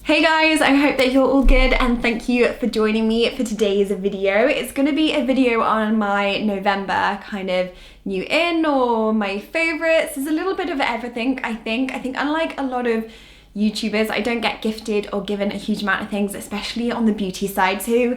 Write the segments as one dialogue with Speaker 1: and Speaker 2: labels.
Speaker 1: Hey guys, I hope that you're all good and thank you for joining me for today's video. It's going to be a video on my November kind of new in or my favourites. There's a little bit of everything, I think. Unlike a lot of YouTubers, I don't get gifted or given a huge amount of things, especially on the beauty side. So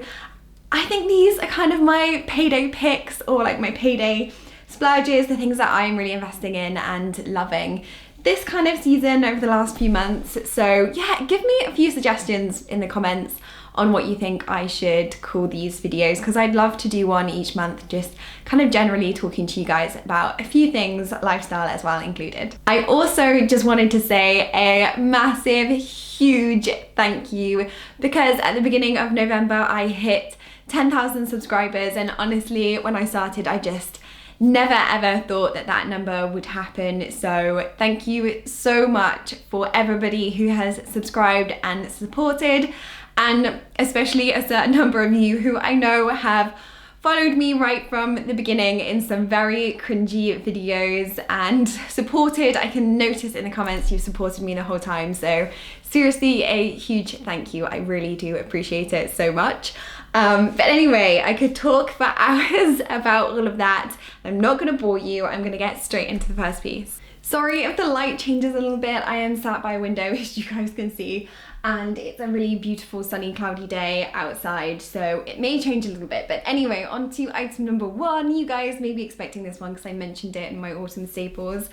Speaker 1: I think these are kind of my payday picks or like my payday splurges, the things that I'm really investing in and loving this kind of season over the last few months. So yeah, give me a few suggestions in the comments on what you think I should call these videos, because I'd love to do one each month, just kind of generally talking to you guys about a few things, lifestyle as well included. I also just wanted to say a massive, huge thank you, because at the beginning of November I hit 10,000 subscribers, and honestly when I started I just never ever thought that that number would happen. So thank you so much for everybody who has subscribed and supported, and especially a certain number of you who I know have followed me right from the beginning in some very cringy videos and supported. I can notice in the comments you've supported me the whole time, so seriously a huge thank you. I really do appreciate it so much. But anyway, I could talk for hours about all of that. I'm not gonna bore you, I'm gonna get straight into the first piece. Sorry if the light changes a little bit. I am sat by a window, as you guys can see, and it's a really beautiful sunny cloudy day outside, so it may change a little bit. But anyway, on to item number one. You guys may be expecting this one because I mentioned it in my autumn staples,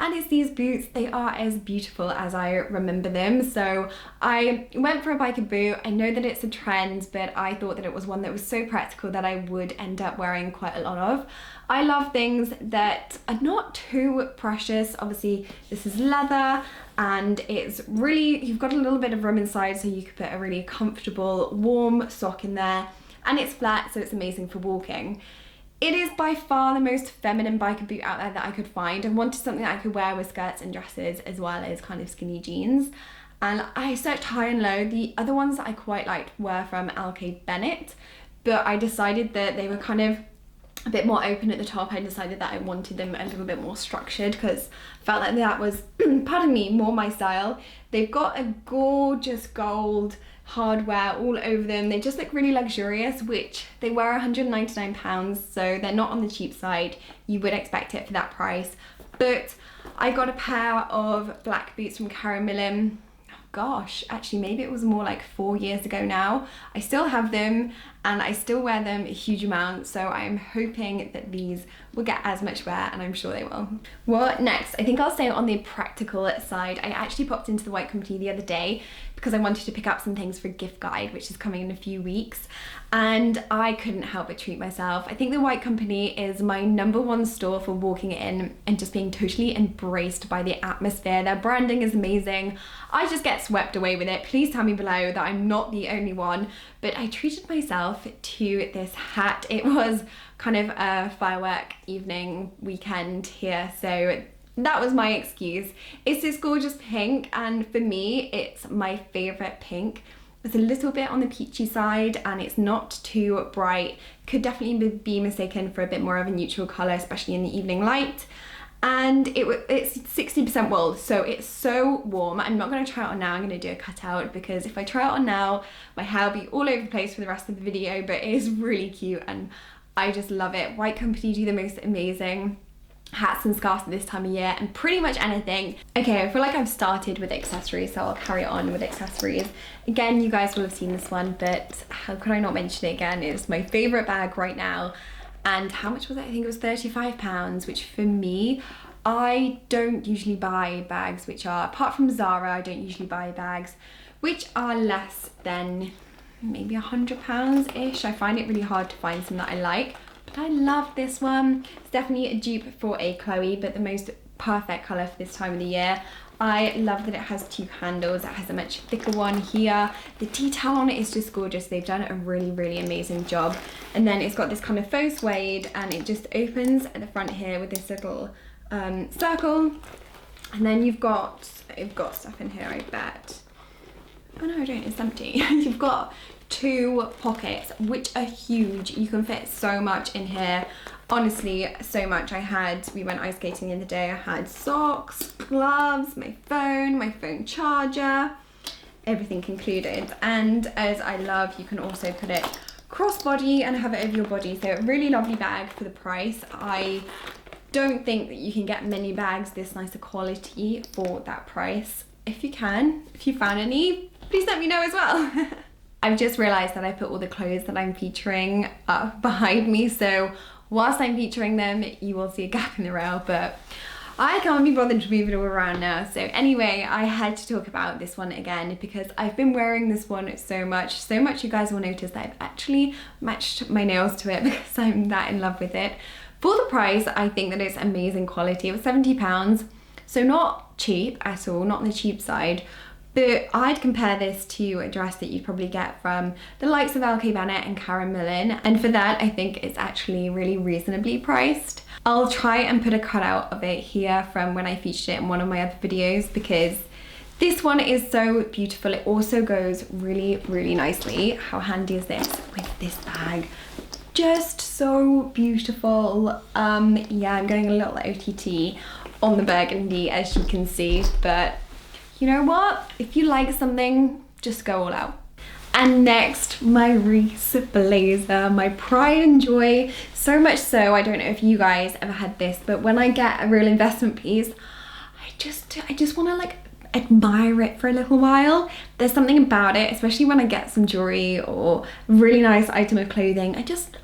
Speaker 1: and it's these boots. They are as beautiful as I remember them. So I went for a biker boot. I know that it's a trend, but I thought that it was one that was so practical that I would end up wearing quite a lot of. I love things that are not too precious. Obviously this is leather and it's really, you've got a little bit of room inside, so you could put a really comfortable warm sock in there, and it's flat, so it's amazing for walking. It is by far the most feminine biker boot out there that I could find. I wanted something that I could wear with skirts and dresses as well as kind of skinny jeans. And I searched high and low. The other ones that I quite liked were from LK Bennett, but I decided that they were kind of a bit more open at the top. I decided that I wanted them a little bit more structured because I felt like that was, pardon me, more my style. They've got a gorgeous gold hardware all over them. They just look really luxurious, which they were £199, so they're not on the cheap side. You would expect it for that price. But I got a pair of black boots from Karen Millen. Gosh, actually maybe it was more like 4 years ago now. I still have them and I still wear them a huge amount, so I'm hoping that these will get as much wear, and I'm sure they will. What next? I think I'll stay on the practical side. I actually popped into the White Company the other day because I wanted to pick up some things for a gift guide, which is coming in a few weeks, and I couldn't help but treat myself. I think the White Company is my #1 store for walking in and just being totally embraced by the atmosphere. Their branding is amazing. I just get swept away with it. Please tell me below that I'm not the only one, but I treated myself to this hat. It was kind of a firework evening weekend here, so that was my excuse. It's this gorgeous pink, and for me it's my favorite pink. It's a little bit on the peachy side and it's not too bright. Could definitely be mistaken for a bit more of a neutral color, especially in the evening light. And it's 60% wool, so it's so warm. I'm not going to try it on now. I'm going to do a cutout, because if I try it on now my hair will be all over the place for the rest of the video, but it is really cute and I just love it. White Company do the most amazing hats and scarves at this time of year, and pretty much anything. Okay, I feel like I've started with accessories, so I'll carry on with accessories. Again, you guys will have seen this one, but how could I not mention it again? It's my favorite bag right now. And how much was it? I think it was £35, which for me, I don't usually buy bags which are, apart from Zara, I don't usually buy bags which are less than maybe £100-ish. I find it really hard to find some that I like, but I love this one. It's definitely a dupe for a Chloe, but the most perfect colour for this time of the year. I love that it has 2 handles. It has a much thicker one here. The detail on it is just gorgeous. They've done a really, really amazing job. And then it's got this kind of faux suede, and it just opens at the front here with this little circle. And then you've got stuff in here, I bet. Oh no, I don't, it's empty. You've got 2 pockets, which are huge. You can fit so much in here. Honestly, so much. We went ice skating the other day. I had socks, gloves, my phone charger, everything included. And as I love, you can also put it crossbody and have it over your body. So a really lovely bag for the price. I don't think that you can get many bags this nicer quality for that price. If you can, if you found any, please let me know as well. I've just realized that I put all the clothes that I'm featuring up behind me, so whilst I'm featuring them, you will see a gap in the rail, but I can't be bothered to move it all around now. So anyway, I had to talk about this one again because I've been wearing this one so much you guys will notice that I've actually matched my nails to it because I'm that in love with it. For the price, I think that it's amazing quality. It was £70, so not cheap at all, not on the cheap side. But I'd compare this to a dress that you'd probably get from the likes of LK Bennett and Karen Millen, and for that I think it's actually really reasonably priced. I'll try and put a cutout of it here from when I featured it in one of my other videos because this one is so beautiful. It also goes really, really nicely. How handy is this with this bag? Just so beautiful. Yeah, I'm going a little OTT on the burgundy, as you can see, but you know what? If you like something, just go all out. And next, my Reese blazer, my pride and joy. So much so, I don't know if you guys ever had this, but when I get a real investment piece, I just want to like admire it for a little while. There's something about it, especially when I get some jewelry or a really nice item of clothing. I just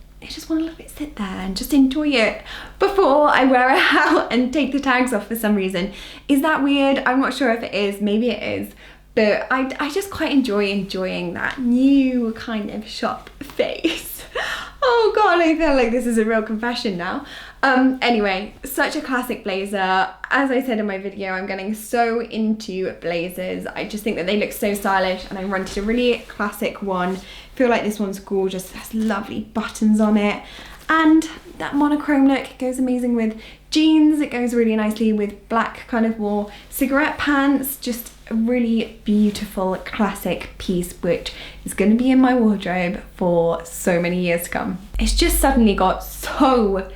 Speaker 1: want to let it sit there and just enjoy it before I wear it out and take the tags off for some reason. Is that weird? I'm not sure if it is, maybe it is, but I just quite enjoy enjoying that new kind of shop face. Oh god, I feel like this is a real confession now. Anyway, such a classic blazer. As I said in my video, I'm getting so into blazers. I just think that they look so stylish, and I wanted a really classic one. I feel like this one's gorgeous. It has lovely buttons on it, and that monochrome look goes amazing with jeans. It goes really nicely with black kind of more cigarette pants. Just a really beautiful classic piece which is going to be in my wardrobe for so many years to come. It's just suddenly got so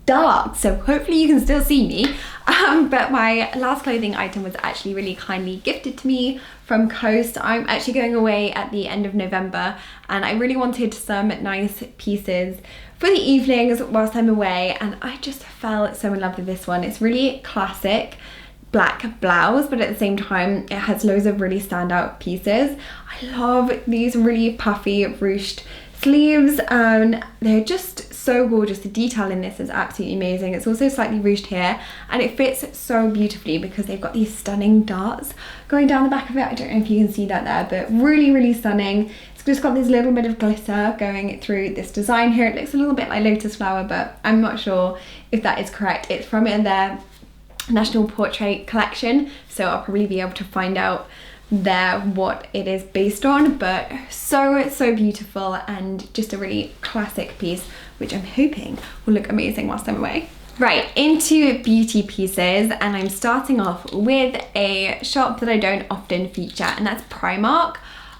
Speaker 1: dark, so hopefully you can still see me. But my last clothing item was actually really kindly gifted to me from Coast. I'm actually going away at the end of November, and I really wanted some nice pieces for the evenings whilst I'm away, and I just fell so in love with this one. It's really classic black blouse, but at the same time it has loads of really standout pieces. I love these really puffy ruched sleeves, and they're just so gorgeous. The detail in this is absolutely amazing. It's also slightly ruched here, and it fits so beautifully because they've got these stunning darts going down the back of it. I don't know if you can see that there, but really, really stunning. It's just got this little bit of glitter going through this design here. It looks a little bit like lotus flower, but I'm not sure if that is correct. It's from their National Portrait collection, so I'll probably be able to find out there what it is based on, but so beautiful and just a really classic piece which I'm hoping will look amazing whilst I'm away. Right, into beauty pieces, and I'm starting off with a shop that I don't often feature, and that's Primark.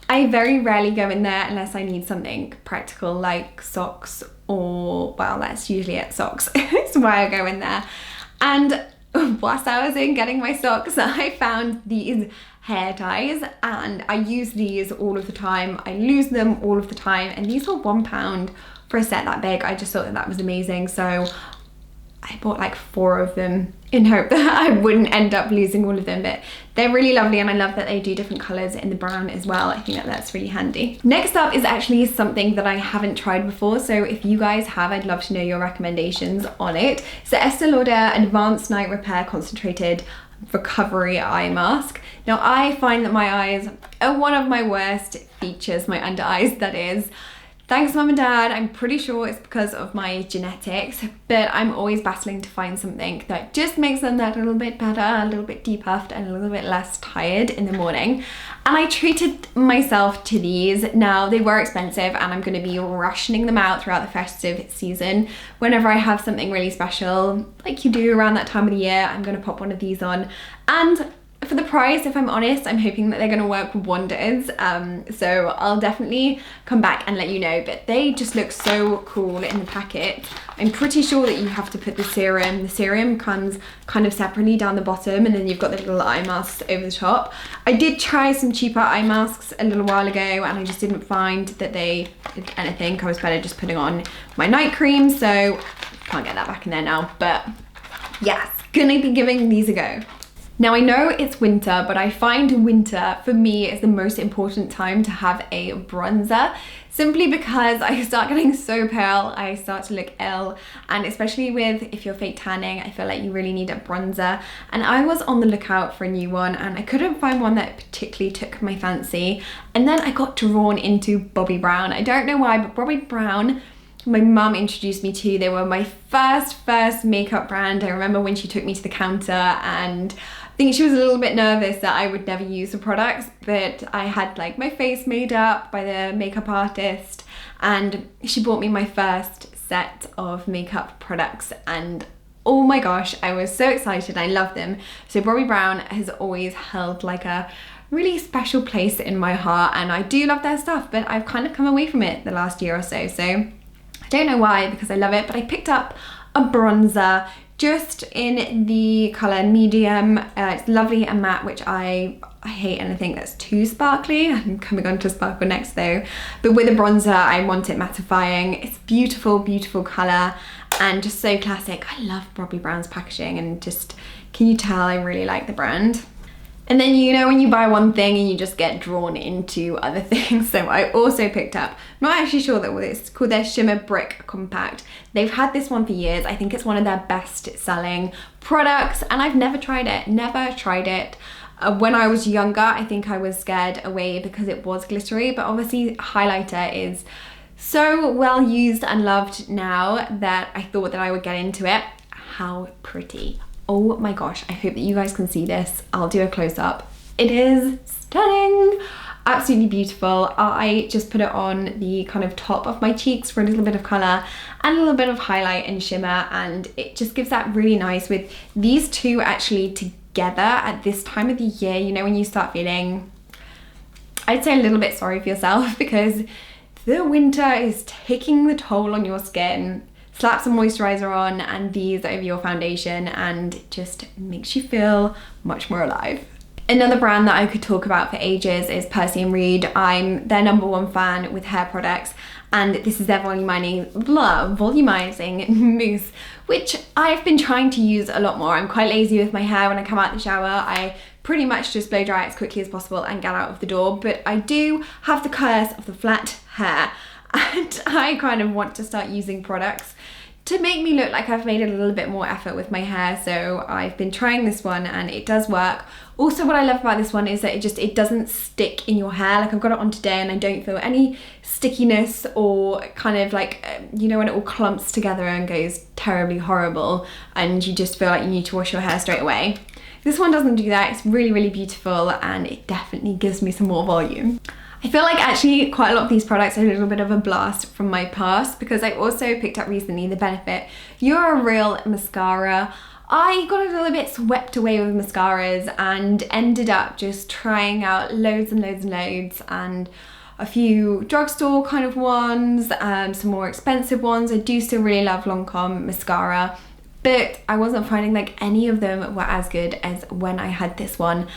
Speaker 1: I very rarely go in there unless I need something practical like socks, or well, that's usually at socks. It's why I go in there. And whilst I was in getting my socks, I found these hair ties, and I use these all of the time. I lose them all of the time, and these were £1 for a set that big. I just thought that that was amazing, so I bought like 4 of them in hope that I wouldn't end up losing all of them, but they're really lovely, and I love that they do different colours in the brown as well. I think that that's really handy. Next up is actually something that I haven't tried before, so if you guys have, I'd love to know your recommendations on it. It's the Estee Lauder Advanced Night Repair Concentrated Recovery Eye Mask. Now I find that my eyes are one of my worst features, my under eyes that is. Thanks mum and dad, I'm pretty sure it's because of my genetics, but I'm always battling to find something that just makes them that little bit better, a little bit depuffed and a little bit less tired in the morning. And I treated myself to these. Now they were expensive, and I'm going to be rationing them out throughout the festive season. Whenever I have something really special, like you do around that time of the year, I'm going to pop one of these on. And for the price, if I'm honest, I'm hoping that they're going to work wonders. So I'll definitely come back and let you know, but they just look so cool in the packet. I'm pretty sure that you have to put the serum. The serum comes kind of separately down the bottom, and then you've got the little eye masks over the top. I did try some cheaper eye masks a little while ago, and I just didn't find that they did anything. I was better just putting on my night cream, so can't get that back in there now. But yes, gonna be giving these a go. Now I know it's winter, but I find winter for me is the most important time to have a bronzer, simply because I start getting so pale, I start to look ill, and especially with if you're fake tanning, I feel like you really need a bronzer. And I was on the lookout for a new one, and I couldn't find one that particularly took my fancy, and then I got drawn into Bobbi Brown. I don't know why, but Bobbi Brown, my mum introduced me to. They were my first makeup brand. I remember when she took me to the counter, and I think she was a little bit nervous that I would never use the products, but I had like my face made up by the makeup artist, and she bought me my first set of makeup products, and oh my gosh, I was so excited. I love them. So Bobbi Brown has always held like a really special place in my heart, and I do love their stuff, but I've kind of come away from it the last year or so. So I don't know why, because I love it, but I picked up a bronzer just in the colour medium. It's lovely and matte, which I hate anything that's too sparkly. I'm coming on to sparkle next though. But with a bronzer, I want it mattifying. It's beautiful, beautiful colour and just so classic. I love Bobbi Brown's packaging, and just, can you tell I really like the brand? And then, you know, when you buy one thing and you just get drawn into other things. So I also picked up, I'm not actually sure that what it's called, their Shimmer Brick Compact. They've had this one for years. I think it's one of their best selling products, and I've never tried it, When I was younger, I think I was scared away because it was glittery, but obviously highlighter is so well used and loved now that I thought that I would get into it. How pretty. Oh my gosh, I hope that you guys can see this. I'll do a close-up. It is stunning, absolutely beautiful. I just put it on the kind of top of my cheeks for a little bit of colour and a little bit of highlight and shimmer, and it just gives that really nice with these two actually together at this time of the year. You know, when you start feeling, I'd say a little bit sorry for yourself because the winter is taking the toll on your skin. Slap some moisturizer on and these over your foundation, and it just makes you feel much more alive. Another brand that I could talk about for ages is Percy & Reed. I'm their #1 fan with hair products, and this is their volumizing mousse, which I've been trying to use a lot more. I'm quite lazy with my hair. When I come out the shower, I pretty much just blow dry as quickly as possible and get out of the door, but I do have the curse of the flat hair, and I kind of want to start using products to make me look like I've made a little bit more effort with my hair. So I've been trying this one and it does work. Also, what I love about this one is that it doesn't stick in your hair. Like, I've got it on today and I don't feel any stickiness or kind of like, you know, when it all clumps together and goes terribly horrible and you just feel like you need to wash your hair straight away. This one doesn't do that. It's really, really beautiful, and it definitely gives me some more volume. I feel like actually quite a lot of these products are a little bit of a blast from my past, because I also picked up recently the Benefit You're a Real mascara. I got a little bit swept away with mascaras and ended up just trying out loads and loads and loads, and a few drugstore kind of ones, some more expensive ones. I do still really love Lancome mascara, but I wasn't finding like any of them were as good as when I had this one.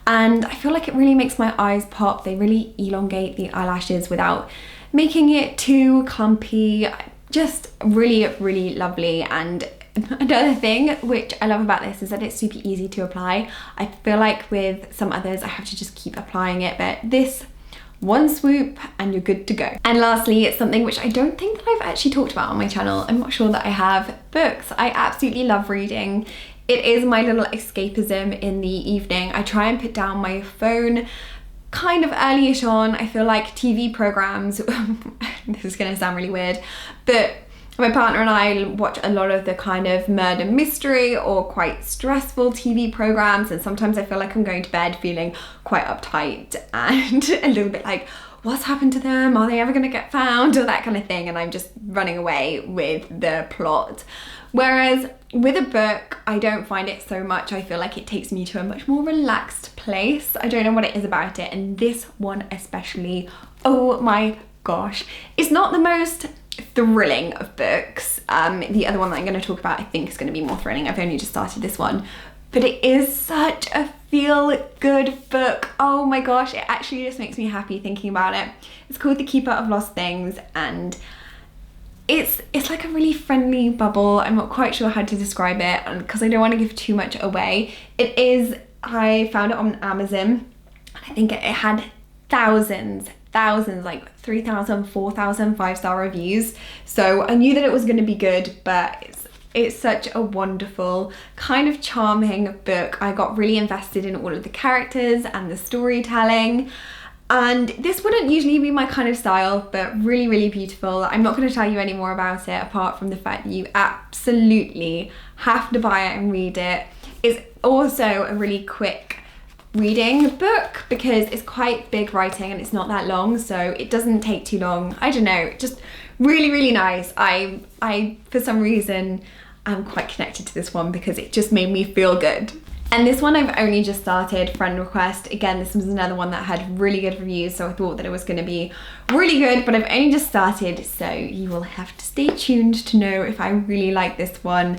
Speaker 1: And I feel like it really makes my eyes pop. They really elongate the eyelashes without making it too clumpy. Just really, really lovely. And another thing which I love about this is that it's super easy to apply. I feel like with some others I have to just keep applying it, but this, one swoop and you're good to go. And lastly, it's something which I don't think that I've actually talked about on my channel. I'm not sure that I have. Books. I absolutely love reading. It is my little escapism in the evening. I try and put down my phone kind of early-ish on. I feel like TV programs, this is gonna sound really weird, but My partner and I watch a lot of the kind of murder mystery or quite stressful TV programs, and sometimes I feel like I'm going to bed feeling quite uptight and a little bit like, what's happened to them? Are they ever gonna get found? Or that kind of thing, and I'm just running away with the plot. Whereas with a book, I don't find it so much. I feel like it takes me to a much more relaxed place. I don't know what it is about it, and this one especially, oh my gosh. It's not the most thrilling of books. The other one that I'm going to talk about I think is going to be more thrilling. I've only just started this one, but it is such a feel-good book. Oh my gosh, it actually just makes me happy thinking about it. It's called The Keeper of Lost Things, and it's like a really friendly bubble. I'm not quite sure how to describe it because I don't want to give too much away. I found it on Amazon. I think it had thousands, like 3,000, 4,000 5-star reviews. So I knew that it was going to be good, but it's such a wonderful, kind of charming book. I got really invested in all of the characters and the storytelling. And this wouldn't usually be my kind of style, but really, really beautiful. I'm not going to tell you any more about it apart from the fact that you absolutely have to buy it and read it. It's also a really quick reading book because it's quite big writing and it's not that long, so it doesn't take too long. I don't know, just really, really nice. I for some reason am quite connected to this one because it just made me feel good. And this one I've only just started, friend request. Again, this was another one that had really good reviews, so I thought that it was going to be really good, but I've only just started, so you will have to stay tuned to know if I really like this one.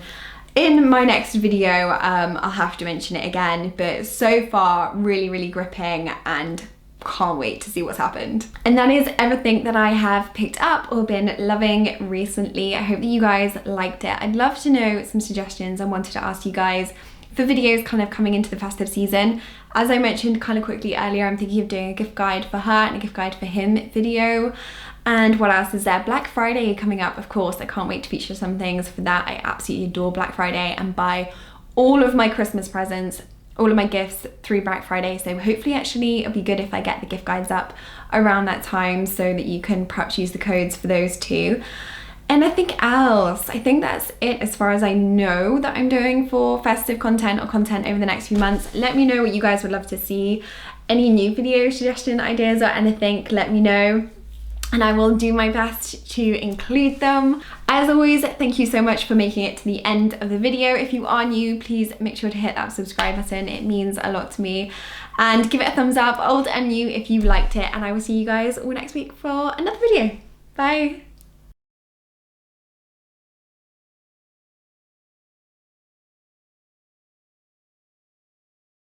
Speaker 1: In my next video, I'll have to mention it again, but so far, really, really gripping and can't wait to see what's happened. And that is everything that I have picked up or been loving recently. I hope that you guys liked it. I'd love to know some suggestions. I wanted to ask you guys for videos kind of coming into the festive season. As I mentioned kind of quickly earlier, I'm thinking of doing a gift guide for her and a gift guide for him video. And what else is there? Black Friday coming up, of course. I can't wait to feature some things for that. I absolutely adore Black Friday and buy all of my Christmas presents, all of my gifts through Black Friday. So hopefully actually it'll be good if I get the gift guides up around that time so that you can perhaps use the codes for those too. And I think that's it as far as I know that I'm doing for festive content or content over the next few months. Let me know what you guys would love to see. Any new video suggestion ideas or anything, let me know, and I will do my best to include them. As always, thank you so much for making it to the end of the video. If you are new, please make sure to hit that subscribe button. It means a lot to me. And give it a thumbs up, old and new, if you liked it. And I will see you guys all next week for another video. Bye.